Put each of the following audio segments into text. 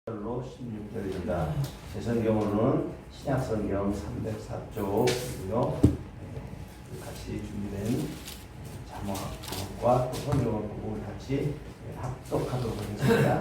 로 16절입니다. 제 성경으로는 신약성경 304쪽이고요. 같이 준비된 자막과 또 성경을 보고 같이 합독하도록 하겠습니다.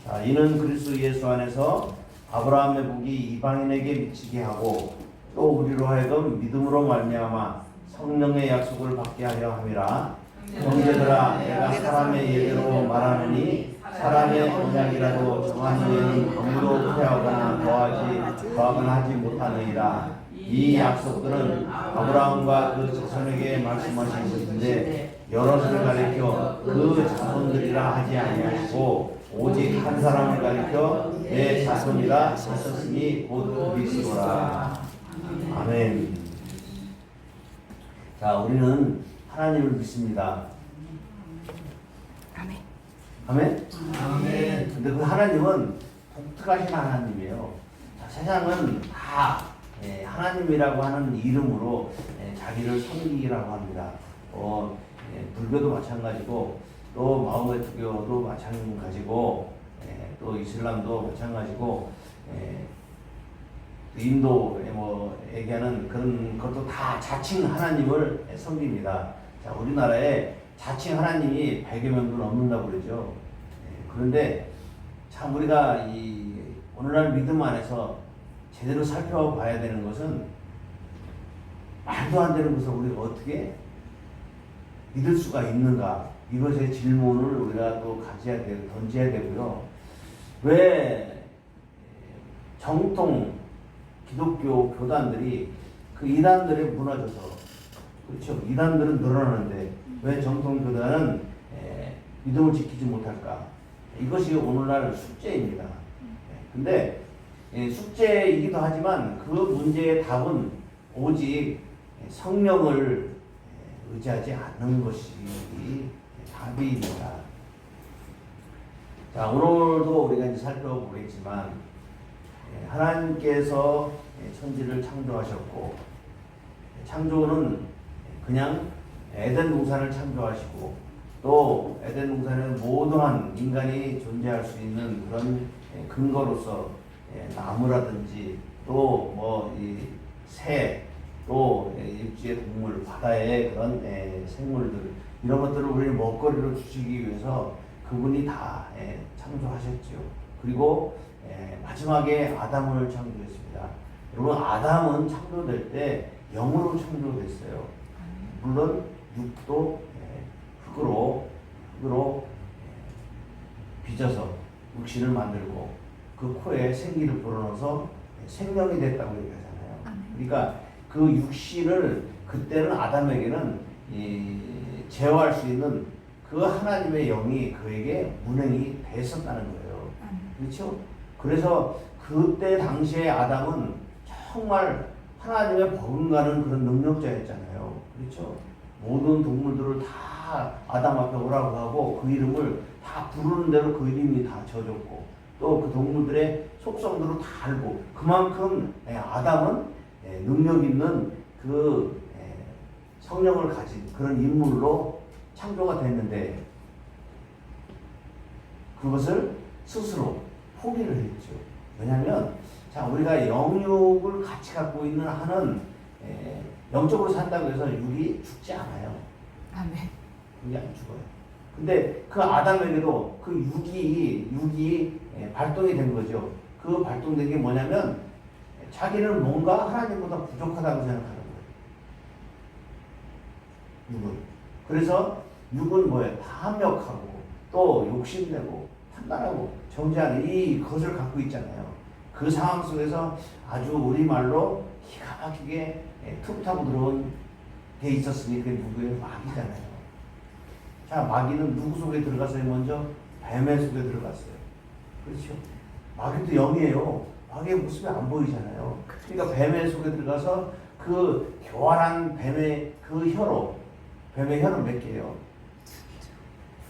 자, 이는 그리스도 예수 안에서 아브라함의 복이 이방인에게 미치게 하고 또 우리로 하여금 믿음으로 말미암아 성령의 약속을 받게 하려 함이라. 형제들아, 내가 사람의 예대로 말하느니 사람의 언약이라도 정한 후에는 아무도 폐하거나 더하거나 하지 못하느니라. 이 약속들은 아브라함과 그 자손에게 말씀하신 것인데 여럿을 가리켜 그 자손들이라 하지 아니하시고 오직 한 사람을 가리켜 내 자손이라 하셨으니 곧 그리스도라. 아멘. 자, 우리는 하나님을 믿습니다. 아멘. 아멘? 아멘. 근데 그 하나님은 독특하신 하나님이에요. 자, 세상은 다 하나님이라고 하는 이름으로 자기를 섬기라고 합니다. 불교도 마찬가지고 또 마오메 투교도 마찬가지고 또 이슬람도 마찬가지고 인도에 얘기하는 그런 것도 다 자칭 하나님을 섬깁니다. 자, 우리나라에 자칭 하나님이 100여 명도 넘는다고 그러죠. 그런데 참 우리가 이 오늘날 믿음 안에서 제대로 살펴봐야 되는 것은 말도 안 되는 것을 우리가 어떻게 믿을 수가 있는가, 이것의 질문을 우리가 또 던져야 되고요. 왜 정통 기독교 교단들이 그 이단들에 무너져서, 그렇죠, 이단들은 늘어나는데 왜 정통 교단은 믿음을 지키지 못할까? 이것이 오늘날 숙제입니다. 근데 숙제이기도 하지만 그 문제의 답은 오직 성령을 의지하지 않는 것이 답입니다. 자, 오늘도 우리가 이제 살펴보겠지만 하나님께서 천지를 창조하셨고, 창조는 그냥 에덴 동산을 창조하시고 또 에덴 동산에 모든 인간이 존재할 수 있는 그런 근거로서 나무라든지 또 이 새, 또 육지의 동물, 바다의 그런 생물들, 이런 것들을 우리 먹거리로 주시기 위해서 그분이 다 창조하셨죠. 그리고 마지막에 아담을 창조했습니다. 여러분, 아담은 창조될 때 영으로 창조됐어요. 물론 육도 흙으로 빚어서 육신을 만들고 그 코에 생기를 불어넣어서 생명이 됐다고 얘기하잖아요. 그러니까 그 육신을 그때는 아담에게는 제어할 수 있는 그 하나님의 영이 그에게 운행이 됐었다는 거예요. 그렇죠? 그래서 그때 당시에 아담은 정말 하나님의 버금가는 그런 능력자였잖아요. 그렇죠? 모든 동물들을 다 아담 앞에 오라고 하고 그 이름을 다 부르는 대로 그 이름이 다 져졌고 또 그 동물들의 속성들을 다 알고, 그만큼 아담은 능력 있는 그 성령을 가진 그런 인물로 창조가 됐는데 그것을 스스로 포기를 했죠. 왜냐하면 자, 우리가 영육을 같이 갖고 있는 한은 영적으로 산다고 해서 육이 죽지 않아요. 아멘. 육이 안 죽어요. 근데 그 아담에게도 그 육이 발동이 된 거죠. 그 발동된 게 뭐냐면 자기는 뭔가 하나님보다 부족하다고 생각하는 거예요. 육은. 그래서 육은 뭐예요? 탐욕하고 또 욕심내고 판단하고 정죄하는 이 것을 갖고 있잖아요. 그 상황 속에서 아주 우리말로 기가 막히게 툭 타고 들어온 게 있었으니 그게 누구예요? 마귀잖아요. 자, 마귀는 누구 속에 들어갔어요? 먼저 뱀의 속에 들어갔어요. 그렇죠? 마귀도 영이에요. 마귀의 모습이 안 보이잖아요. 그러니까 뱀의 속에 들어가서 그 교활한 뱀의 그 혀로, 뱀의 혀는 몇 개예요?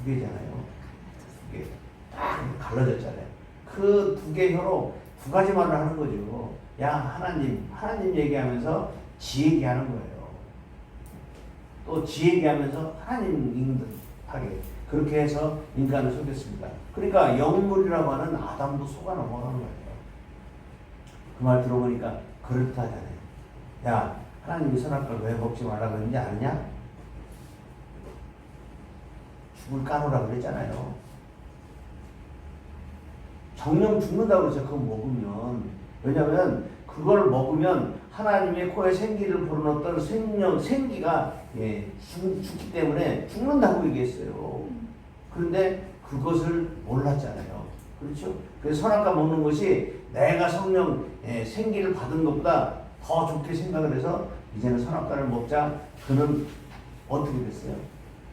2개잖아요. 2개. 딱 갈라졌잖아요. 그 2개 혀로 2가지 말을 하는 거죠. 야, 하나님 얘기하면서 지 얘기하는 거예요. 또 지 얘기하면서 하나님 하게. 그렇게 해서 인간을 속였습니다. 그러니까 영물이라고 하는 아담도 속아 넘어가는 거예요. 그 말 들어보니까 그렇다잖아요. 야, 하나님이 선악과를 왜 먹지 말라고 했는지 아느냐? 죽을 까놓으라고 그랬잖아요. 정령 죽는다고 그러죠. 그거 먹으면. 왜냐하면 그걸 먹으면 하나님의 코에 생기를 불어넣었던 생기가 죽기 때문에 죽는다고 얘기했어요. 그런데 그것을 몰랐잖아요. 그렇죠? 그래서 선악과 먹는 것이 내가 성령 생기를 받은 것보다 더 좋게 생각을 해서 이제는 선악과를 먹자. 그는 어떻게 됐어요?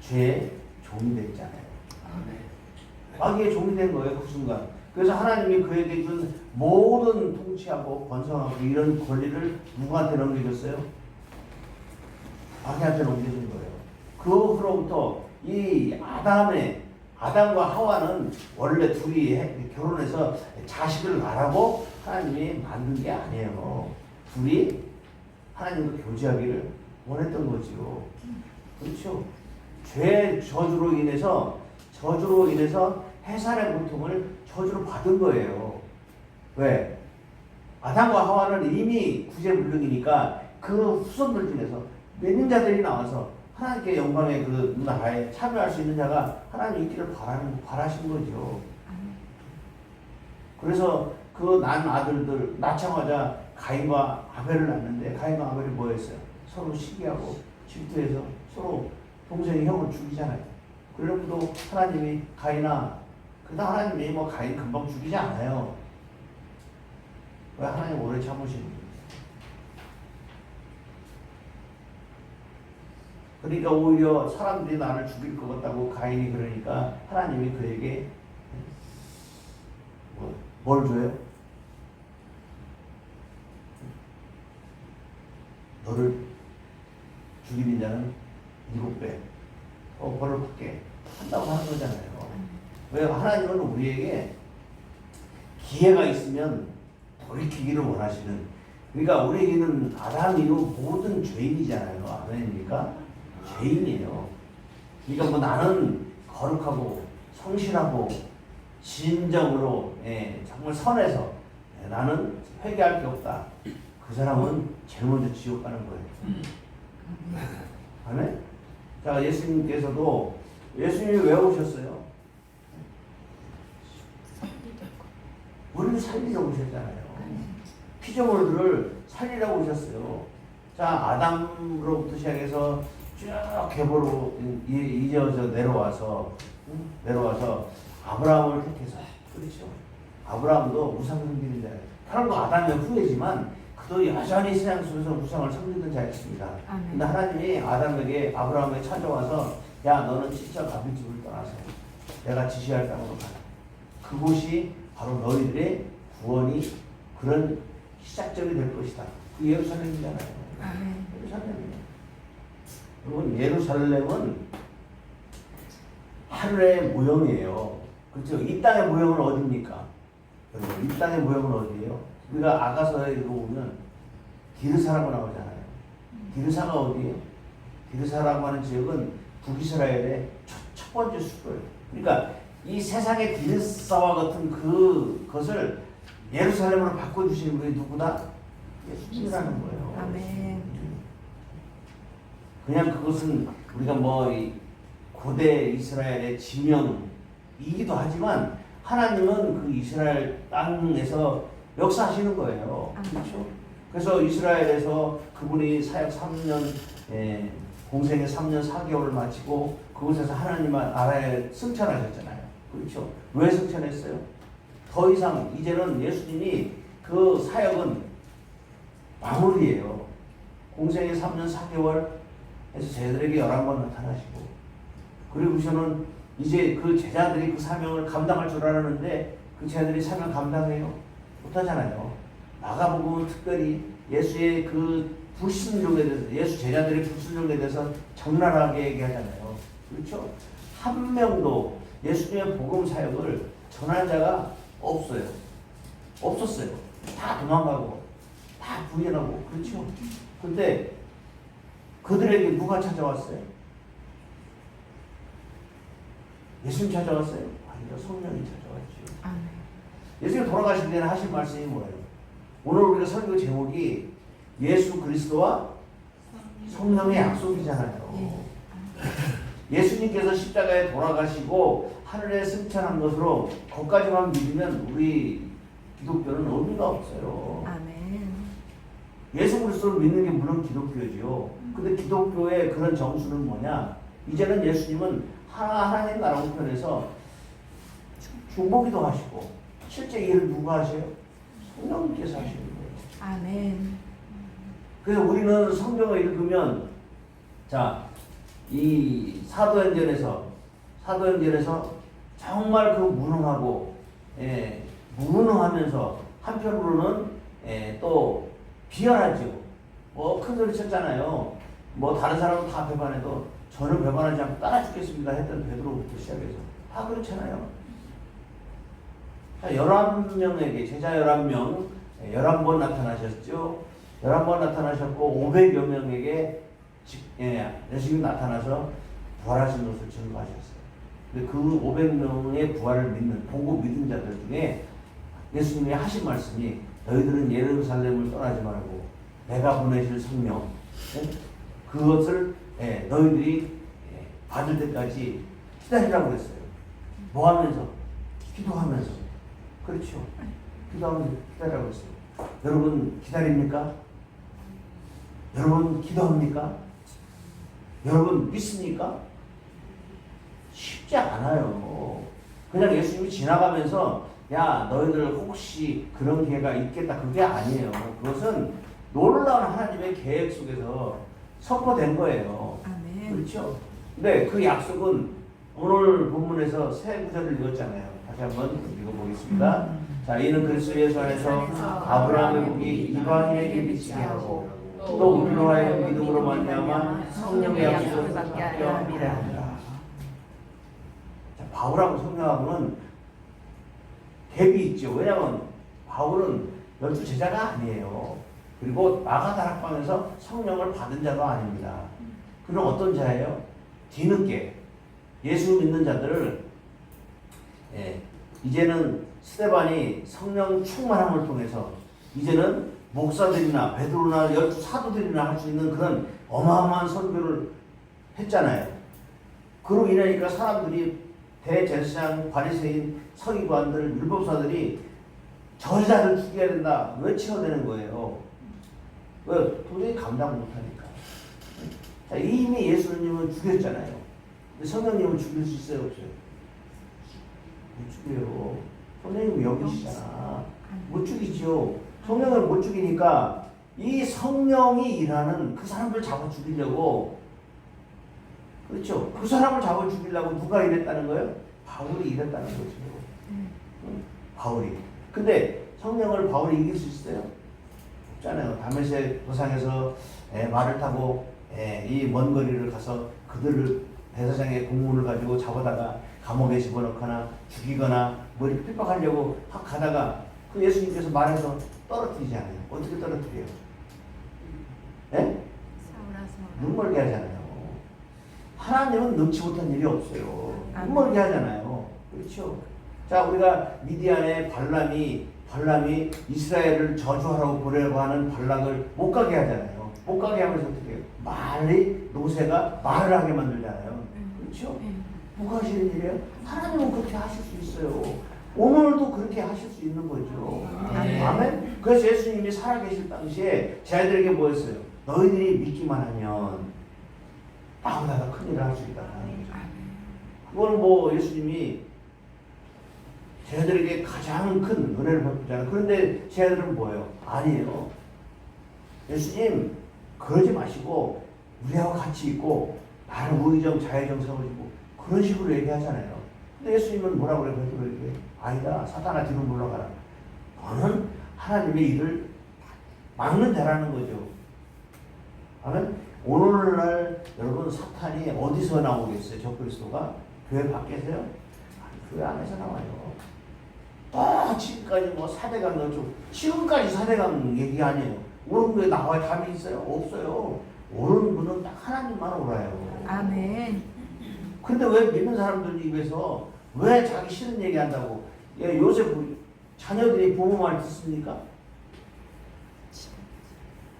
죄의 종이 됐잖아요. 마귀의 종이 된 거예요. 그 순간. 그래서 하나님이 그에게 준 모든 통치하고 번성하고 이런 권리를 누구한테 넘겨줬어요? 마귀한테 넘겨준 거예요. 그 후로부터 이 아담과 하와는 원래 둘이 결혼해서 자식을 낳으라고 하나님이 만든 게 아니에요. 둘이 하나님과 교제하기를 원했던 거지요. 그렇죠? 죄 저주로 인해서 해산의 고통을 저주로 받은 거예요. 왜? 아담과 하와는 이미 구제불능이니까 그 후손들 중에서 믿는 자들이 나와서 하나님께 영광의 그 나라에 참여할 수 있는 자가 하나님 있기를 바라신 거죠. 그래서 그 난 아들들 낳자마자 가인과 아벨을 낳는데 가인과 아벨이 뭐 했어요? 서로 시기하고 질투해서 서로 동생이 형을 죽이잖아요. 그래놓고도 하나님이 가인아, 그러다 하나님이 뭐 가인 금방 죽이지 않아요. 왜? 하나님 오래 참으시는 거예요. 그러니까 오히려 사람들이 나를 죽일 것 같다고 가인이 그러니까 하나님이 그에게 뭘 줘요? 너를 죽이는 자는 7배 벌을 받게 한다고 하는 거잖아요. 왜? 하나님은 우리에게 기회가 있으면 돌이키기를 원하시는, 그러니까 우리에게는 아담 이후 모든 죄인이잖아요. 아멘입니까? 죄인이에요. 그러니까 뭐 나는 거룩하고 성실하고 진정으로 정말 선해서 나는 회개할 게 없다. 그 사람은 제일 먼저 지옥 가는 거예요. 아멘? 자, 예수님께서도 예수님이 왜 오셨어요? 우리를 살리려고 오셨잖아요. 피조물들을 살리려고 오셨어요. 자, 아담으로부터 시작해서 쭉 계보로 이어져 내려와서 아브라함을 택해서, 그렇죠? 아브라함도 우상 섬기는 자예요. 사람도 아담의 후예지만 그도 여전히 세상 속에서 우상을 섬기는 자였습니다. 근데 하나님이 아브라함에게 찾아와서 야, 너는 친척 아버집을 떠나서 내가 지시할 땅으로 가라. 그곳이 바로 너희들의 구원이 그런 시작점이 될 것이다. 그 예루살렘이잖아요. 예루살렘이에요. 여러분, 예루살렘은 하늘의 모형이에요. 그렇죠? 이 땅의 모형은 어디입니까? 여러분, 이 땅의 모형은 어디예요? 우리가 아가서에 보면 디르사라고 나오잖아요. 디르사가 어디예요? 디르사라고 하는 지역은 북이스라엘의 첫 번째 수도예요. 그러니까 이 세상의 디르사와 같은 그것을 예루살렘으로 바꿔주시는 분이 누구다? 예수님이라는 거예요. 아멘. 그냥 그것은 우리가 뭐 고대 이스라엘의 지명이기도 하지만 하나님은 그 이스라엘 땅에서 역사하시는 거예요. 그렇죠? 그래서 이스라엘에서 그분이 사역 3년, 공생의 3년 4개월을 마치고 그곳에서 하나님 나라에 승천하셨잖아요. 그렇죠? 왜 승천했어요? 더 이상 이제는 예수님이 그 사역은 마무리예요. 공생의 3년 4개월 해서 제자들에게 11번 나타나시고, 그리고서는 이제 그 제자들이 그 사명을 감당할 줄 알았는데 그 제자들이 사명 감당해요? 못하잖아요. 마가복음은 특별히 예수의 그 불순종에 대해서, 예수 제자들의 불순종에 대해서 적나라하게 얘기하잖아요. 그렇죠? 한 명도 예수님의 복음 사역을 전할 자가 없어요. 없었어요. 다 도망가고 다 부인하고. 그렇죠? 근데 그들에게 누가 찾아왔어요? 예수님 찾아왔어요? 아니요, 성령이 찾아왔죠. 아멘. 예수님 돌아가실 때는 하신 말씀이 뭐예요? 오늘 우리가 설교 제목이 예수 그리스도와 성령의 약속이잖아요. 예수님께서 십자가에 돌아가시고 하늘에 승천한 것으로 거기까지만 믿으면 우리 기독교는 의미가 없어요. 아멘. 예수 그리스도를 믿는 게 물론 기독교죠. 근데 기독교의 그런 정수는 뭐냐? 이제는 예수님은 하나님 나라고 표현해서 중보기도 하시고 실제 일을 누가 하세요? 성령님께서 하시는 거예요. 아멘. 그래서 우리는 성경을 읽으면 이 사도행전에서 정말 그 무능하고 무능하면서 한편으로는 또 비열하죠. 큰 소리 쳤잖아요. 다른 사람은 다 배반해도 저는 배반하지 않고 따라 죽겠습니다 했던 베드로부터 시작해서 다 그렇잖아요. 11명에게 제자 11명 11번 나타나셨죠. 11번 나타나셨고 500여 명에게 예수님 나타나서 부활하신 것을 증거하셨어요. 근데 그 500명의 부활을 보고 믿은 자들 중에 예수님이 하신 말씀이 너희들은 예루살렘을 떠나지 말고 내가 보내실 성령 그것을 너희들이 받을 때까지 기다리라고 했어요. 뭐 하면서? 기도하면서. 그렇죠. 기도하면서 기다리라고 했어요. 여러분 기다립니까? 여러분 기도합니까? 여러분 믿습니까? 쉽지 않아요. 그냥 예수님이 지나가면서 야 너희들 혹시 그런 기회가 있겠다 그게 아니에요. 그것은 놀라운 하나님의 계획 속에서 선포된 거예요. 아멘. 그렇죠? 근데 그 약속은 오늘 본문에서 세 구절을 읽었잖아요. 다시 한번 읽어보겠습니다. 자, 이는 그리스도 예수 안에서 아브라함의 복이 이방인에게 미치게 하고 또 우리로 하여금 믿음으로 말미암아 성령의 약속을 받게 하려 함이라. 자, 바울하고 성령하고는 갭이 있죠. 왜냐하면 바울은 12제자가 아니에요. 그리고 마가다락방에서 성령을 받은 자도 아닙니다. 그는 어떤 자예요? 뒤늦게 예수 믿는 자들을 이제는 스데반이 성령 충만함을 통해서 이제는 목사들이나 베드로나 12 사도들이나 할 수 있는 그런 어마어마한 선교를 했잖아요. 그로 인하니까 사람들이 대제사장, 바리새인, 서기관들, 율법사들이 저자를 죽여야 된다 외쳐야 되는 거예요. 왜? 도저히 감당 못하니까. 자, 이미 예수님은 죽였잖아요. 근데 성령님은 죽일 수 있어요, 없어요? 못 죽여요. 성령님은 여기시잖아. 못 죽이죠. 성령을 못 죽이니까 이 성령이 일하는 그 사람들 잡아 죽이려고, 그렇죠? 그 사람을 잡아 죽이려고 누가 일했다는 거예요? 바울이 일했다는 거죠. 바울이. 근데 성령을 바울이 이길 수 있어요? 없잖아요. 다메섹 도상에서 말을 타고 이 먼 거리를 가서 그들을 대사장의 공문을 가지고 잡아다가 감옥에 집어넣거나 죽이거나 머리 핍박하려고 가다가 그 예수님께서 말해서 떨어뜨리잖아요. 어떻게 떨어뜨려요? 눈멀게 하잖아요. 하나님은 능치 못한 일이 없어요. 눈멀게 하잖아요. 그렇죠? 자, 우리가 미디안의 발람이 이스라엘을 저주하라고 보내려고 하는 발락을 못 가게 하잖아요. 못 가게 하면서 어떻게 해요? 말이 노새가 말을 하게 만들잖아요. 그렇죠? 누가 하시는 일이에요? 하나님은 그렇게 하실 수 있어요. 오늘도 그렇게 하실 수 있는 거죠. 아멘? 그래서 예수님이 살아계실 당시에 쟤들에게 뭐였어요? 너희들이 믿기만 하면 나보다 더 큰 일을 할 수 있다는 거죠. 그건 뭐 예수님이 쟤들에게 가장 큰 은혜를 베푸잖아요. 그런데 쟤들은 뭐예요? 아니에요. 예수님 그러지 마시고 우리하고 같이 있고 나는 우의정 자의정 세워지고 그런 식으로 얘기하잖아요. 근데 예수님은 뭐라고 그래요? 베드로에게 아니다. 사탄아 뒤로 물러가라. 너는 하나님의 일을 막는 자라는 거죠. 아멘? 오늘날 여러분 사탄이 어디서 나오겠어요? 적그리스도가? 교회 밖에서요? 아니, 교회 안에서 나와요. 지금까지 뭐 4대강 넣어줘. 지금까지 4대강 얘기 아니에요. 옳은 거에 나와야 답이 있어요? 없어요. 옳은 분은 딱 하나님만 옳아요. 아멘. 근데 왜 믿는 사람들 입에서 왜 자기 싫은 얘기 한다고? 예, 요새 자녀들이 부모 말 듣습니까?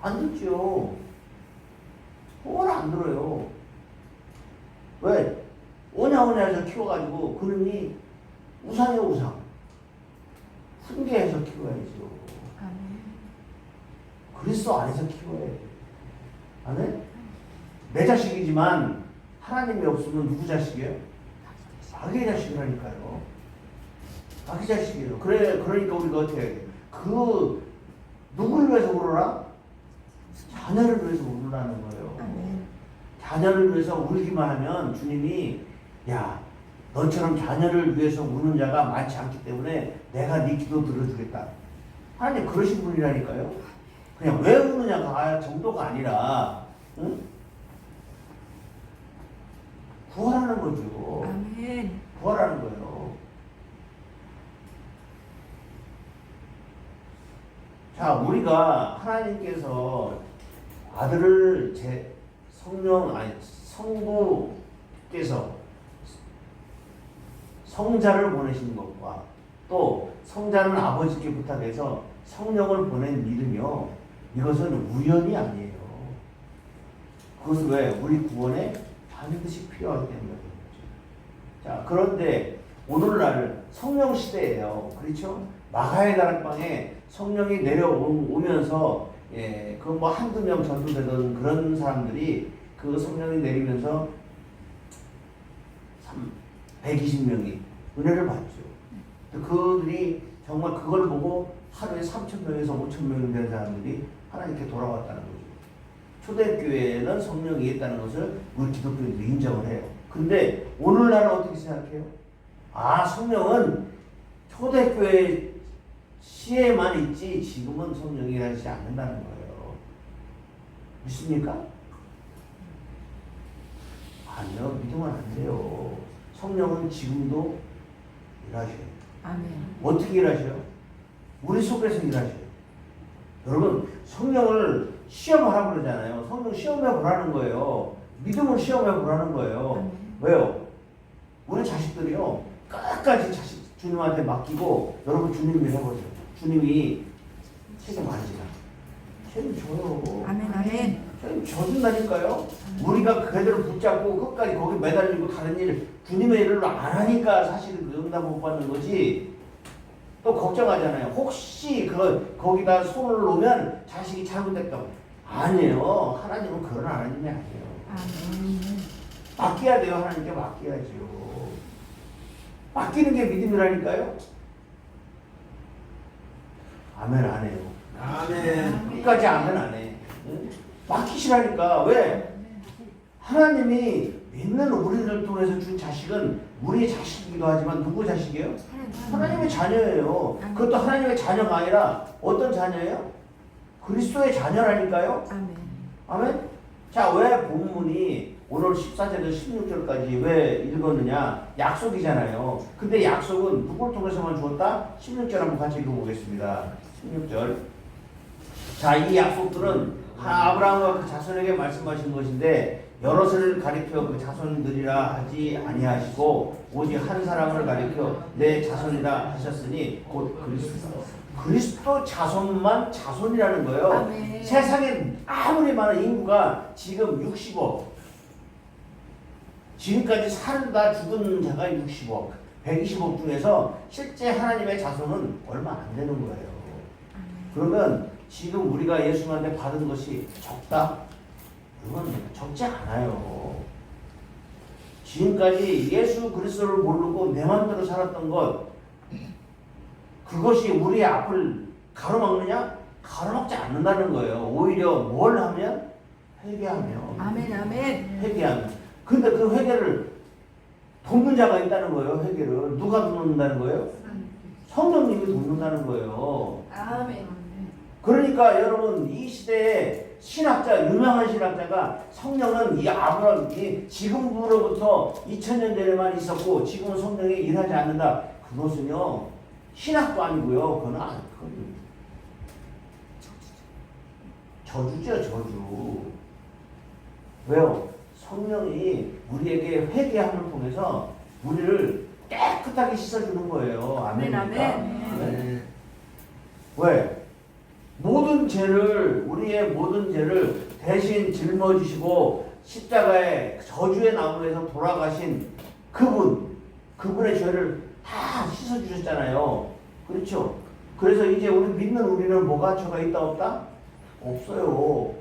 안 듣죠. 부모는 안 들어요. 왜? 오냐오냐해서 키워가지고 그러니 우상이요 우상. 훈계해서 키워야죠. 그리스도 안에서 키워야 돼. 아멘? 내 자식이지만 하나님이 없으면 누구 자식이에요? 자기 자식이라니까요. 자기 자식이에요. 그러니까 우리가 어떻게 해야 돼? 누구를 위해서 울어라? 자녀를 위해서 울으라는 거예요. 자녀를 위해서 울기만 하면 주님이 야, 너처럼 자녀를 위해서 우는 자가 많지 않기 때문에 내가 네 기도 들어주겠다. 하나님 그러신 분이라니까요. 그냥 왜 우느냐가 정도가 아니라 응? 구하라는 거죠. 아멘. 구하라는 거예요. 자, 우리가 하나님께서 아들을 성부께서 성자를 보내신 것과 또 성자는 아버지께 부탁해서 성령을 보낸 일은요, 이것은 우연이 아니에요. 그것은 왜? 우리 구원에 반드시 필요하기 때문에 그런 거죠. 자, 그런데 오늘날 성령 시대예요. 그렇죠? 마가의 다락방에 성령이 내려오면서 예, 그 뭐 한두 명 전도되던 그런 사람들이 그 성령이 내리면서 120명이 은혜를 받죠. 그들이 정말 그걸 보고 하루에 3,000명에서 5,000명이 되는 사람들이 하나님께 돌아왔다는 거죠. 초대교회에는 성령이 있다는 것을 우리 기독교인들이 인정을 해요. 근데 오늘날은 어떻게 생각해요? 아, 성령은 초대교회 시에만 있지 지금은 성령이 일하지 않는다는 거예요. 믿습니까? 아니요, 믿으면 안 돼요. 성령은 지금도 일하셔요. 아멘. 어떻게 일하셔요? 우리 속에서 일하셔요. 여러분, 성령을 시험하라고 그러잖아요. 성령 시험해 보라는 거예요. 믿음을 시험해 보라는 거예요. 왜요? 우리 자식들이요, 끝까지 주님한테 맡기고, 여러분 주님이 해보세요. 주님이 책임 안 지나. 책임 져요. 아멘, 아멘. 책임 져준다니까요. 우리가 그대로 붙잡고 끝까지 거기 매달리고 다른 일, 주님의 일을 안 하니까 사실 그 응답 못 받는 거지. 또 걱정하잖아요. 혹시 거기다 손을 놓으면 자식이 잘못됐다고. 아니에요. 하나님은 그런 하나님이 아니에요. 아멘. 맡겨야 돼요. 하나님께 맡겨야죠. 맡기는 게 믿음이라니까요. 아멘 안 해요. 아멘. 끝까지 아멘 안 해. 응? 맡기시라니까. 왜? 하나님이 믿는 우리를 통해서 준 자식은 우리의 자식이기도 하지만 누구 자식이에요? 하나님의 자녀예요. 그것도 하나님의 자녀가 아니라 어떤 자녀예요? 그리스도의 자녀라니까요. 아멘. 아멘. 자, 왜 본문이 오늘 14절에서 16절까지 왜 읽었느냐? 약속이잖아요. 근데 약속은 누굴 통해서만 주었다? 16절 한번 같이 읽어보겠습니다. 16절. 자, 이 약속들은 아브라함과 그 자손에게 말씀하신 것인데 여럿을 가리켜 그 자손들이라 하지 아니하시고 오직 한 사람을 가리켜 내 자손이라 하셨으니 곧 그리스도 자손만 자손이라는 거예요. 아멘. 세상에 아무리 많은 인구가 지금 60억, 지금까지 살다 죽은 자가 60억, 120억 중에서 실제 하나님의 자손은 얼마 안 되는 거예요. 그러면 지금 우리가 예수님한테 받은 것이 적다? 그건 적지 않아요. 지금까지 예수 그리스도를 모르고 내 마음대로 살았던 것, 그것이 우리의 앞을 가로막느냐? 가로막지 않는다는 거예요. 오히려 뭘 하면? 회개하면. 아멘, 아멘. 회개하면. 근데 그 회개를 돕는 자가 있다는 거예요. 회개를. 누가 돕는다는 거예요? 성령님이 돕는다는 거예요. 아멘. 그러니까 여러분 이 시대에 유명한 신학자가 성령은 이 아브라함이 지금으로부터 2000년 전에만 있었고 지금은 성령이 일하지 않는다. 그것은요 신학도 아니고요. 그건 저주죠, 저주. 왜요? 성령이 우리에게 회개함을 통해서 우리를 깨끗하게 씻어주는 거예요. 아멘입니까? 아멘. 왜? 모든 죄를, 우리의 모든 죄를 대신 짊어지시고 십자가의 저주의 나무에서 돌아가신 그분의 죄를 다 씻어주셨잖아요. 그렇죠? 그래서 이제 우리 믿는 우리는 뭐가 죄가 있다 없다? 없어요.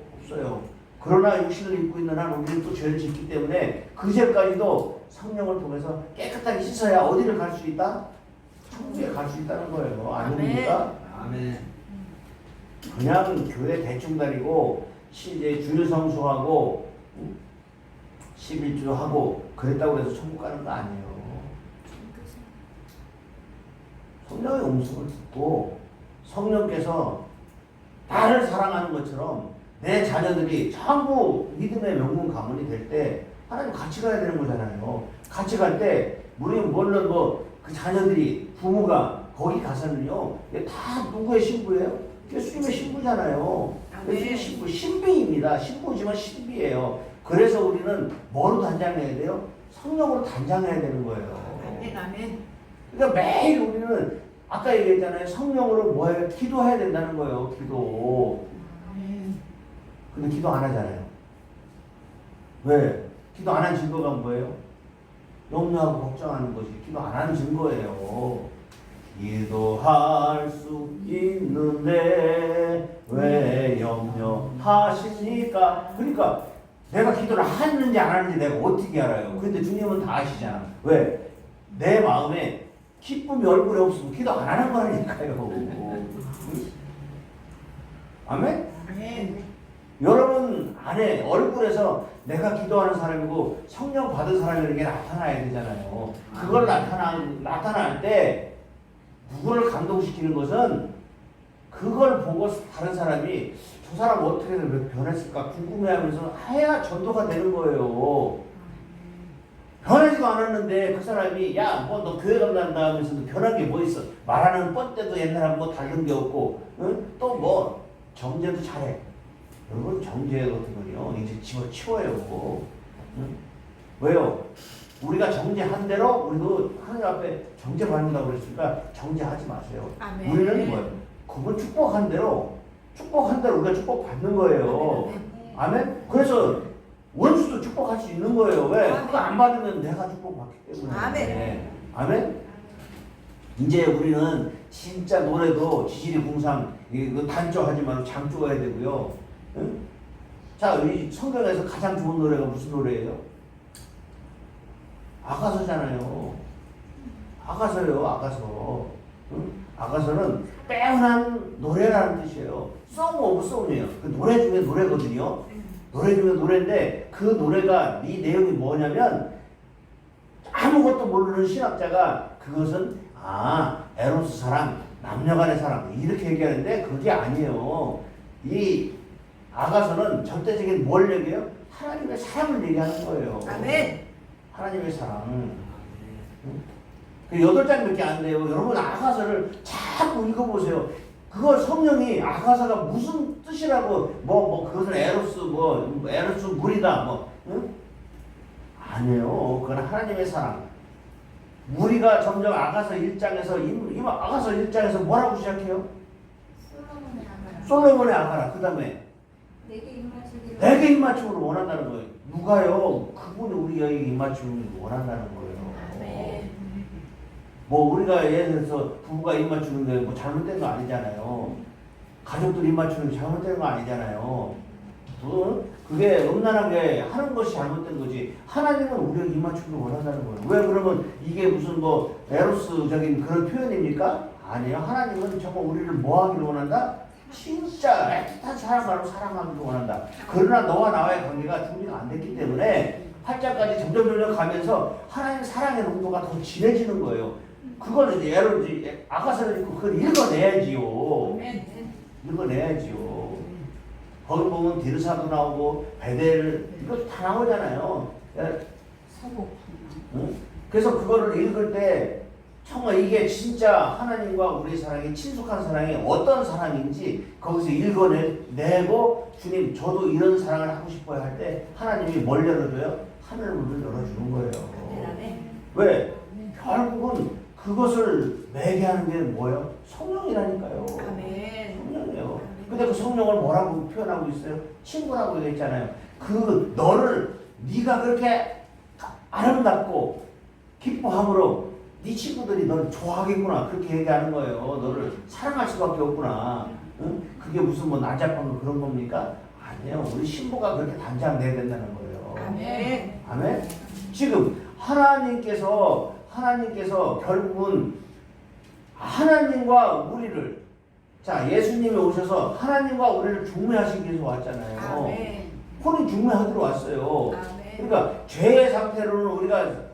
그러나 육신을 입고 있는 한 우리는 또 죄를 짓기 때문에 그 죄까지도 성령을 통해서 깨끗하게 씻어야 어디를 갈 수 있다? 천국에 갈 수 있다는 거예요. 아닙니까? 아멘. 그냥 교회 대충 다니고 이제 주일 성수하고 11주 하고 그랬다고 해서 천국 가는 거 아니에요. 성령의 음성을 듣고 성령께서 나를 사랑하는 것처럼 내 자녀들이 전부 믿음의 명문 가문이 될 때 하나님 같이 가야 되는 거잖아요. 같이 갈 때 물론 그 자녀들이 부모가 거기 가서는요 이게 다 누구의 신부예요? 예수님의 신부잖아요. 예수님의 신부, 신비입니다. 신부지만 신비예요. 그래서 우리는 뭐로 단장해야 돼요? 성령으로 단장해야 되는 거예요. 아멘. 그러니까 매일 우리는 아까 얘기했잖아요. 성령으로 뭐예요? 기도해야 된다는 거예요. 기도. 근데 기도 안 하잖아요. 왜? 기도 안 한 증거가 뭐예요? 염려하고 걱정하는 것이 기도 안 하는 증거예요. 기도할 수 있는데 왜 염려하십니까? 그러니까 내가 기도를 하는지 안 하는지 내가 어떻게 알아요? 근데 주님은 다 아시잖아. 왜? 내 마음에 기쁨이 얼굴에 없으면 기도 안 하는 거라니까요. 아멘? 여러분 안에 얼굴에서 내가 기도하는 사람이고 성령 받은 사람이라는 게 나타나야 되잖아요. 그걸 나타날 때 누구를 감동시키는 것은 그걸 보고 다른 사람이 저 사람 어떻게 변했을까 궁금해하면서 해야 전도가 되는 거예요. 변하지도 않았는데 그 사람이 야 뭐 너 교회 간다 하면서 변한 게 뭐 있어? 말하는 뻔때도 옛날하고 뭐 다른 게 없고 응? 또 뭐 정제도 잘해. 여러분 정제 같은 건요 이제 집어치워요. 응? 왜요? 우리가 정제한 대로 우리도 하나님 앞에 정제받는다고 그랬으니까 정제하지 마세요. 아멘. 우리는 뭐예요? 그분 축복한 대로 우리가 축복받는 거예요. 아멘? 그래서 원수도 축복할 수 있는 거예요. 왜? 그거 안 받으면 내가 축복받기 때문에. 아멘. 아멘? 이제 우리는 진짜 노래도 지지리 궁상 이거 단조하지 말고 장조가 해야 되고요. 응? 자, 이 성경에서 가장 좋은 노래가 무슨 노래예요? 아가서잖아요. 아가서. 응? 아가서는 빼어난 노래라는 뜻이에요. Song of Song이에요. 그 노래 중에 노래거든요. 노래 중에 노래인데 그 노래가 이 내용이 뭐냐면 아무것도 모르는 신학자가 그것은 에로스 사랑, 남녀간의 사랑 이렇게 얘기하는데 그게 아니에요. 이 아가서는 절대적인 뭘 얘기해요? 하나님의 사랑을 얘기하는 거예요. 아멘. 하나님의 사랑. 그 8장밖에 안 돼요. 여러분 아가서를 자꾸 읽어보세요. 그걸 성령이 아가서가 무슨 뜻이라고 그것은 에로스 물이다 응? 아니에요. 그건 하나님의 사랑. 우리가 점점 아가서 1장에서 아가서 1장에서 뭐라고 시작해요? 솔로몬의 아가라. 그 다음에 내게 입맞춤을 원한다는 거예요. 누가요? 그분이 우리에게 입맞춤을 원한다는 거예요. 우리가 예를 들어서 부부가 입맞추는 게 잘못된 거 아니잖아요. 가족들이 입맞추는 게 잘못된 거 아니잖아요. 그게 음란하게 하는 것이 잘못된 거지. 하나님은 우리에게 입맞춤을 원한다는 거예요. 왜 그러면 이게 무슨 에로스적인 그런 표현입니까? 아니에요. 하나님은 정말 우리를 뭐 하기를 원한다? 진짜 애틋한 사랑으로 사랑하기를 원한다. 그러나 너와 나와의 관계가 준비가 안 됐기 때문에 8장까지 점점 가면서 하나님의 사랑의 농도가 더 진해지는 거예요. 그걸 이제 아가서를 읽고 그걸 읽어내야지요. 읽어내야지요. 거기 보면 디르사도 나오고 베델 이것도 다 나오잖아요. 응? 그래서 그거를 읽을 때 정말 이게 진짜 하나님과 우리 사랑이 친숙한 사랑이 어떤 사랑인지 거기서 읽어내고 주님 저도 이런 사랑을 하고 싶어요 할 때 하나님이 뭘 열어줘요? 하늘문을 열어주는 거예요. 왜? 결국은 그것을 매게 하는 게 뭐예요? 성령이라니까요. 성령이에요. 근데 그 성령을 뭐라고 표현하고 있어요? 친구라고 얘기했잖아요. 그 너를 네가 그렇게 아름답고 기뻐함으로 네 친구들이 너를 좋아하겠구나 그렇게 얘기하는 거예요. 너를 사랑할 수밖에 없구나. 응? 그게 무슨 뭐 난잡한 그런 겁니까? 아니에요. 우리 신부가 그렇게 단장돼야 된다는 거예요. 아멘. 지금 하나님께서 결국은 하나님과 우리를 자 예수님이 오셔서 하나님과 우리를 중매하시기 위해서 왔잖아요. 혼인 중매하기로 왔어요. 그러니까 죄의 상태로는 우리가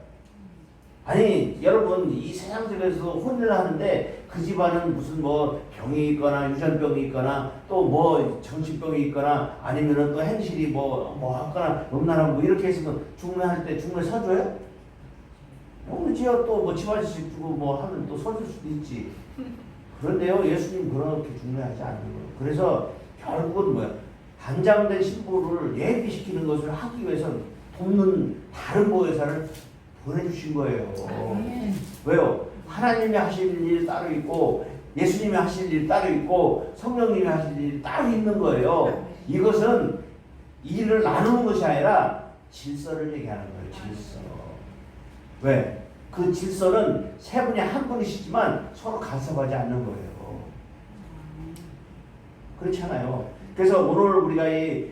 아니 여러분 이 세상 속에서 혼인을 하는데 그 집안은 무슨 뭐 병이 있거나 유전병이 있거나 또 뭐 정신병이 있거나 아니면은 또 행실이 뭐 하거나 음란하고 뭐 이렇게 있으면 중매할 때 중매 서줘요? 그렇지요. 또 뭐 집안식 주고 뭐 하면 또 서줄 수도 있지. 그런데요 예수님 그렇게 중매하지 않는 거예요. 그래서 결국은 뭐야 단장된 신부를 예비시키는 것을 하기 위해서 돕는 다른 보혜사를 보내주신 거예요. 왜요? 하나님이 하실 일 따로 있고 예수님이 하실 일 따로 있고 성령님이 하실 일 따로 있는 거예요. 이것은 일을 나누는 것이 아니라 질서를 얘기하는 거예요. 질서. 왜? 그 질서는 세 분이 한 분이시지만 서로 간섭하지 않는 거예요. 그렇잖아요. 그래서 오늘 우리가 이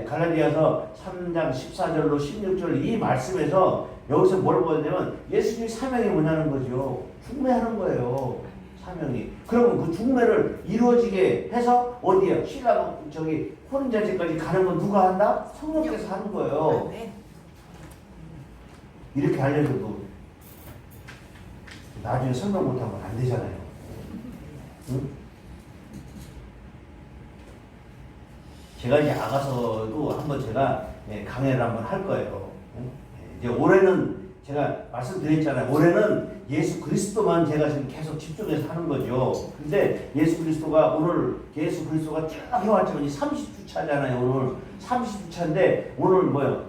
갈라디아서 3장 14절로 16절 이 말씀에서 여기서 뭘 보냐면 예수님 사명이 뭐냐는 거죠. 중매하는 거예요. 사명이. 그러면 그 중매를 이루어지게 해서 어디에요? 신랑 혼인잔치까지 가는 건 누가 한다? 성령께서 하는 거예요. 이렇게 알려줘도 나중에 설명 못하면 안 되잖아요. 응? 제가 이제 아가서도 한번 제가 강의를 한번 할 거예요. 이제 올해는 제가 말씀드렸잖아요. 올해는 예수 그리스도만 제가 지금 계속 집중해서 하는 거죠. 근데 예수 그리스도가 오늘 예수 그리스도가 쭉 해왔지만 30주차잖아요. 오늘 30주차인데 오늘 뭐요?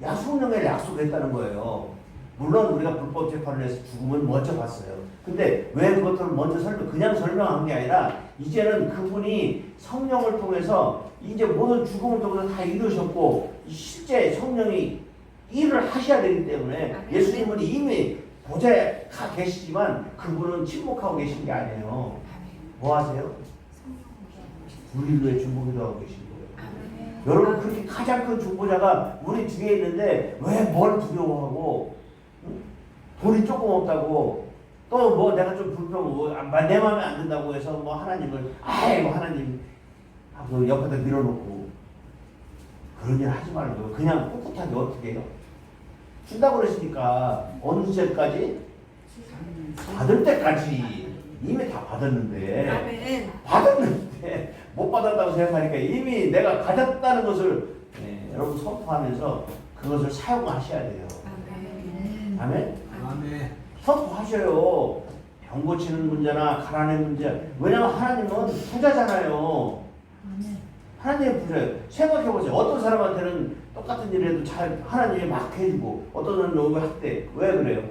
성령의 약속했다는 거예요. 물론 우리가 불법 재판을 해서 죽음을 먼저 봤어요. 근데 왜 그것들을 먼저 그냥 설명한 게 아니라 이제는 그분이 성령을 통해서 이제 모든 죽음을 통해서 다 이루셨고 실제 성령이 일을 하셔야 되기 때문에 예수님은 이미 보좌에 가 계시지만 그분은 침묵하고 계신 게 아니에요. 뭐 하세요? 우리를 위해 중보기도 하고 계신 거예요. 여러분 그렇게 가장 큰 중보자가 우리 뒤에 있는데 왜 뭘 두려워하고 돈이 조금 없다고 또 뭐 내가 좀 불평하고 내 마음에 안 든다고 해서 뭐 하나님을 아이고 하나님 하고 옆에다 밀어놓고 그런 일 하지 말고 그냥 꿋꿋하게 어떻게 해요? 준다고 그랬으니까 어느 시절까지? 받을 때까지 이미 다 받았는데 받았는데 못 받았다고 생각하니까 이미 내가 가졌다는 것을 여러분 선포하면서 그것을 사용하셔야 돼요. 아멘? 선포하셔요. 병 고치는 문제나 가난의 문제. 왜냐면 하나님은 부자잖아요. 하나님의 부자예요. 생각해보세요. 어떤 사람한테는 똑같은 일을 해도 잘 하나님이 막 해주고 어떤 사람은 오히려 학대. 왜 그래요?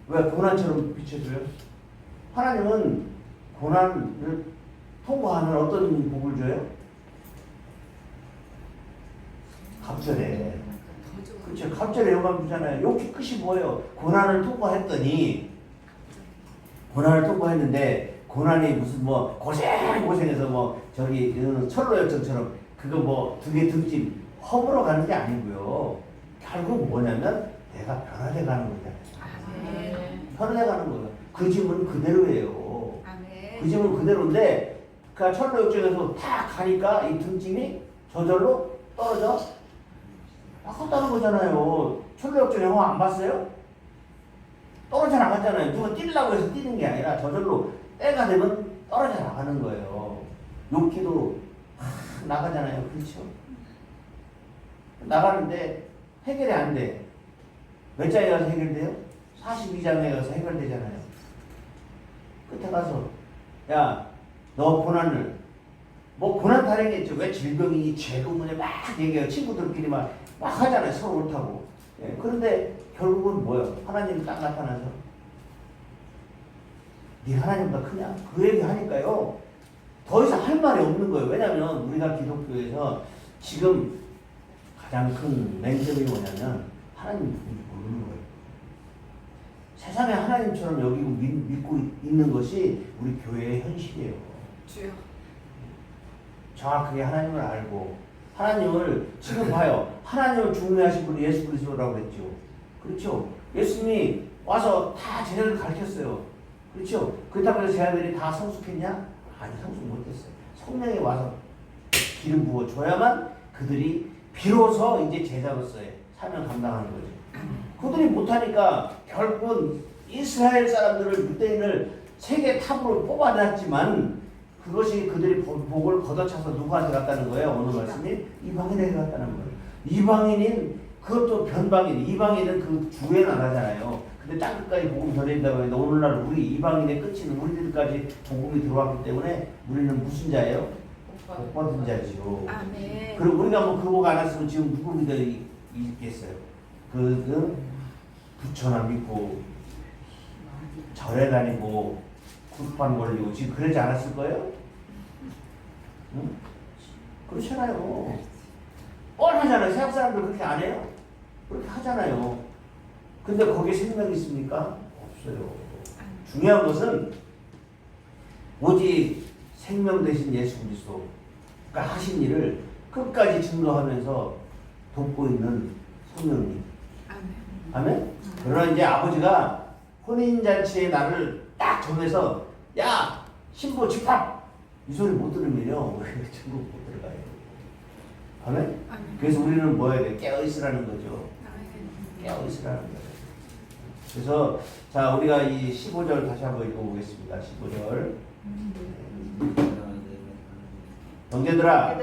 왜 고난처럼 비춰줘요? 하나님은 고난을 통과하는 어떤 복을 줘요? 갑절에. 그렇죠. 갑절에 영광 주잖아요. 여기 끝이 뭐예요? 고난을 통과했는데 고난이 무슨 뭐 고생해서 뭐 저기 철로역정처럼 그거 뭐 등에 등짐 허물어 가는 게 아니고요. 결국 뭐냐면 내가 변화돼 가는 거잖아요. 변화돼 가는 거예요. 그 짐은 그대로예요. 그 짐은 그대로인데 그 철로역정에서 다 가니까 이 등짐이 저절로 떨어져 나갔다는 거잖아요. 철로역정 영화 안 봤어요? 떨어져 나갔잖아요. 누가 뛰려고 해서 뛰는 게 아니라 저절로 때가 되면 떨어져 나가는 거예요. 욕기도 나가잖아요. 그렇죠? 나가는데 해결이 안 돼. 몇 장에 가서 해결돼요? 42장에 가서 해결되잖아요. 끝에 가서 야, 너 고난을 뭐 고난 타령했죠. 왜 질병이니 죄고문에 막 얘기해요. 친구들끼리 막 하잖아요. 서로 옳다고. 예, 그런데 결국은 뭐예요? 하나님이 딱 나타나서 네 하나님보다 크냐? 그 얘기 하니까요. 더 이상 할 말이 없는 거예요. 왜냐하면 우리가 기독교에서 지금 가장 큰 맹점이 뭐냐면 하나님 누군지 모르는 거예요. 세상에 하나님처럼 여기고 믿고 있는 것이 우리 교회의 현실이에요. 주여. 정확하게 하나님을 알고 하나님을 지금 봐요. 하나님을 중매하신 분이 예수 그리스도라고 그랬죠. 그렇죠? 예수님이 와서 다 제자들 가르쳤어요. 그렇죠? 그렇다고 해서 제자들이 다 성숙했냐? 아니, 성숙 못했어요. 성령이 와서 기름 부어줘야만 그들이 비로소 이제 제자로서의 사명 감당하는 거죠. 그들이 못하니까 결국은 이스라엘 사람들을 유대인을 세계 탑으로 뽑아놨지만 그것이 그들이 복을 걷어차서 누구한테 갔다는 거예요? 오늘 말씀이 이방인에게 갔다는 거예요. 이방인인 그것도 변방인, 이방인은 그 주에 나가잖아요. 근데 땅끝까지 복음 전해진다고 했는데 오늘날 우리 이방인의 끝은 우리들까지 복음이 들어왔기 때문에 우리는 무슨 자예요? 복 받은 자죠. 아멘. 그리고 우리가 뭐 그 복 안 했으면 지금 누구 믿어 있겠어요? 그 부처나 믿고 절에 다니고 굿판 걸리고 지금 그러지 않았을 거예요? 응? 그렇잖아요. 뻔하잖아요. 세상 사람들 그렇게 안 해요? 그렇게 하잖아요. 근데 거기에 생명이 있습니까? 없어요. 중요한 것은 오직 생명 대신 예수 그리스도가 하신 일을 끝까지 증거하면서 돕고 있는 성령님. 아멘? 그러나 이제 아버지가 혼인잔치에 나를 딱 정해서 야! 신부 집합! 이 소리 못 들으면요. 전국 못 들어가요. 아멘? 그래서 우리는 뭐 해야 돼? 깨어있으라는 거죠. 깨어있으라는 거예요. 그래서 자 우리가 이 15절 다시 한번 읽어보겠습니다. 15절 형제들아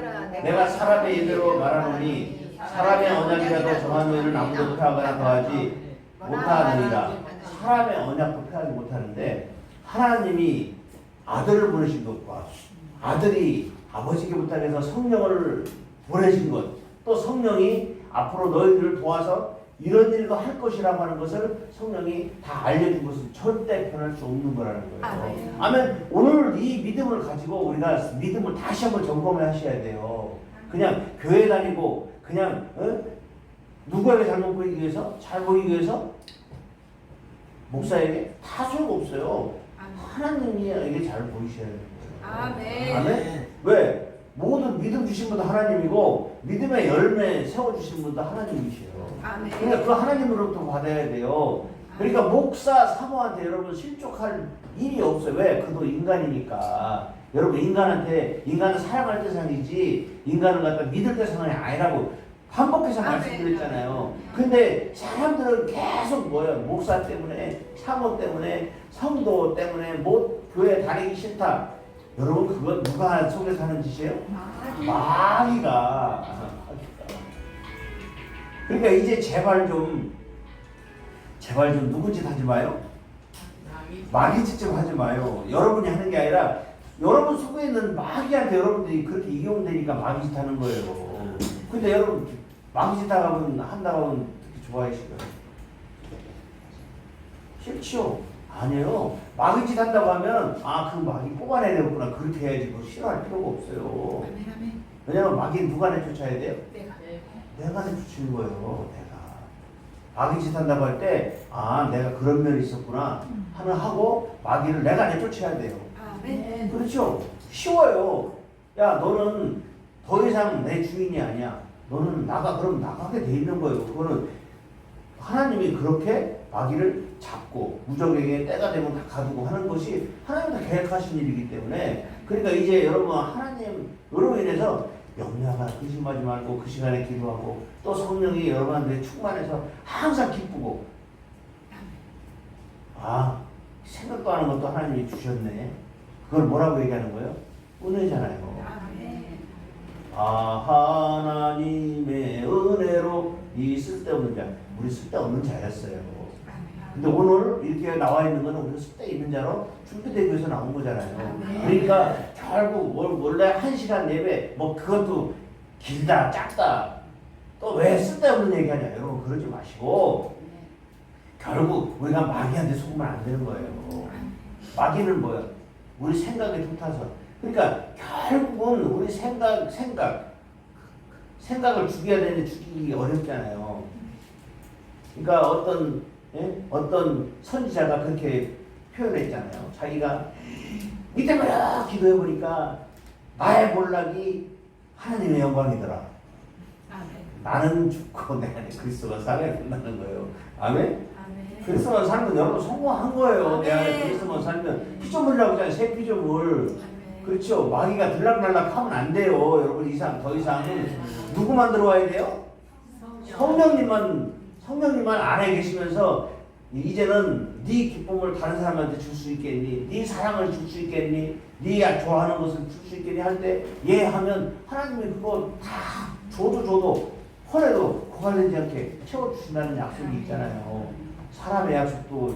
내가 사람의 예대로 말하노니 사람의 언약이라도 정한 후에는 아무도 폐하거나 더하지 못하느니라. 사람의 언약도 폐하지 못하는데 하나님이 아들을 보내신 것과 아들이 아버지께 부탁해서 성령을 보내신 것, 또 성령이 앞으로 너희들을 도와서 이런 일도 할 것이라고 하는 것을 성령이 다 알려준 것은 절대 변할 수 없는 거라는 거예요. 아멘. 오늘 이 믿음을 가지고 우리가 믿음을 다시 한번 점검을 하셔야 돼요. 그냥 교회 다니고 그냥 누구에게 잘못 보이기 위해서, 잘 보이기 위해서 목사에게 다 소용없어요. 하나님에게 잘 보이셔야 돼요. 아멘. 아멘. 왜? 모든 믿음 주신 분도 하나님이고 믿음의 열매 세워주신 분도 하나님이시에요. 아멘. 그러니까 그 하나님으로부터 받아야 돼요. 그러니까 목사 사모한테 여러분 실족할 일이 없어요. 왜? 그도 인간이니까. 여러분 인간은 사랑할 대상이지 인간을 갖다 믿을 대상이 아니라고 반복해서 말씀드렸잖아요. 근데 사람들은 계속 뭐예요? 목사 때문에, 사모 때문에, 성도 때문에 교회 다니기 싫다. 여러분 그건 누가 속에서 하는 짓이에요? 마귀가. 그러니까 이제 제발 좀 누구 짓 하지 마요. 마귀 짓 좀 하지 마요. 여러분이 하는 게 아니라 여러분 속에 있는 마귀한테 여러분들이 그렇게 이용되니까 마귀 짓 하는 거예요. 근데 여러분 마귀 짓 한다고 하면 그렇게 좋아하시고요. 싫지요? 아니에요. 마귀 짓 한다고 하면 그 마귀 뽑아내야 되겠구나. 그렇게 해야지. 그거 싫어할 필요가 없어요. 왜냐면 마귀는 누가 내쫓아야 돼요? 내가 내쫓는 거예요. 마귀 짓 한다고 할 때 내가 그런 면이 있었구나 하고 마귀를 내가 내쫓아야 돼요. 그렇죠? 쉬워요. 야 너는 더 이상 내 주인이 아니야. 너는 그럼 나가게 돼 있는 거예요. 그거는 하나님이 그렇게 마귀를 잡고 무적에게 때가 되면 다 가두고 하는 것이 하나님이 다 계획하신 일이기 때문에 그러니까 이제 여러분 하나님으로 인해서 염려하거나 의심하지 말고 그 시간에 기도하고 또 성령이 여러분한테 충만해서 항상 기쁘고 생각도 하는 것도 하나님이 주셨네. 그걸 뭐라고 얘기하는 거예요? 은혜잖아요. 하나님의 은혜로 이 쓸데없는 자, 우리 쓸데없는 자였어요. 근데 오늘 이렇게 나와 있는 거는 우리가 습대 있는 자로 준비되기 위해서 나온 거잖아요. 아멘. 그러니까 결국 원래 1시간 예배 뭐 그것도 길다 작다 또 왜 쓸데없는 얘기하냐 여러분 그러지 마시고 결국 우리가 마귀한테 속으면 안 되는 거예요. 마귀는 뭐야? 우리 생각에 쫓아서 그러니까 결국은 우리 생각을 죽여야 되는데 죽이기 어렵잖아요. 그러니까 어떤 선지자가 그렇게 표현했잖아요. 자기가 이때 막 기도해 보니까 나의 몰락이 하나님의 영광이더라. 나는 죽고 내 안에 그리스도가 살아야 된다는 거예요. 아멘? 그리스도만 살면 여러분 성공한 거예요. 내 안에 그리스도만 살면 피조물이라고 하잖아요. 새 피조물. 그렇죠. 마귀가 들락날락 하면 안 돼요. 여러분 더 이상은 누구만 들어와야 돼요? 성령님만 안에 계시면서 이제는 네 기쁨을 다른 사람한테 줄 수 있겠니? 네 사랑을 줄 수 있겠니? 네가 좋아하는 것을 줄 수 있겠니? 할 때 예 하면 하나님이 그거 다 줘도 헌해도 고갈되지 않게 채워주신다는 약속이 있잖아요. 사람의 약속도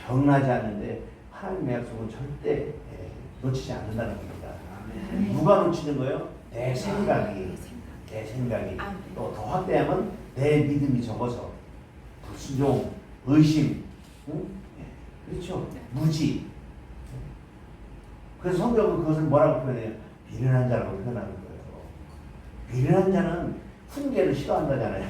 병나지 않는데 하나님의 약속은 절대 놓치지 않는다는 겁니다. 누가 놓치는 거예요? 내 생각이 또 더 확대하면 내 믿음이 적어서 불순종, 의심, 응? 그렇죠? 무지. 그래서 성경은 그것을 뭐라고 표현해요? 미련한 자라고 표현하는 거예요. 미련한 자는 훈계를 싫어한다잖아요.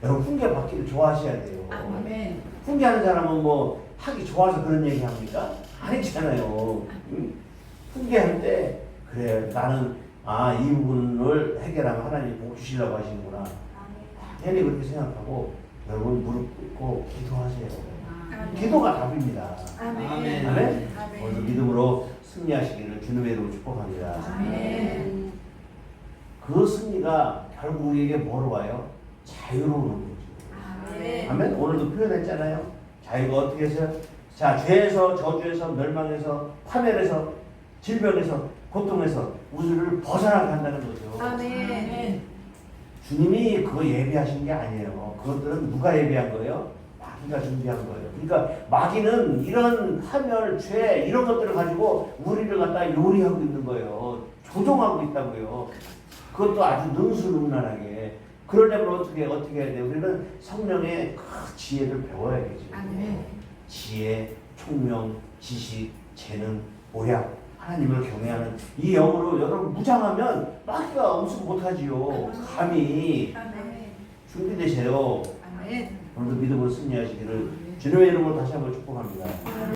여러분 훈계 받기를 좋아하셔야 돼요. 아멘. 훈계하는 사람은 뭐 하기 좋아서 그런 얘기 합니까? 아니잖아요. 응? 훈계할 때 그래 나는 이 부분을 해결하면 하나님이 복 주시려고 하시는구나. 당연히 그렇게 생각하고 여러분 무릎 꿇고 기도하세요. 기도가 답입니다. 아멘. 아멘. 오늘 믿음으로 승리하시기를 주님의 이름으로 축복합니다. 아멘. 그 승리가 결국 우리에게 뭐로 와요? 자유로 오는 거죠. 아멘. 아멘. 오늘도 표현했잖아요. 자유가 어떻게 해서요? 자, 죄에서, 저주에서, 멸망에서, 파멸에서, 질병에서, 고통에서 우리를 벗어나게 한다는 거죠. 아멘. 주님이 그거 예비하신 게 아니에요. 그것들은 누가 예비한 거예요? 마귀가 준비한 거예요. 그러니까 마귀는 이런 파멸, 죄 이런 것들을 가지고 우리를 갖다 요리하고 있는 거예요. 조종하고 있다고요. 그것도 아주 능수능란하게. 그러려면 어떻게 해야 돼요? 우리는 성령의 그 지혜를 배워야겠죠. 아멘. 지혜, 총명, 지식, 재능, 오약, 하나님을 경외하는 이 영으로 여러분 무장하면 마귀가 엄청 못하지요. 감히 아멘. 준비되세요. 아멘. 오늘도 믿음으로 승리하시기를 주님의 이름으로 다시 한번 축복합니다.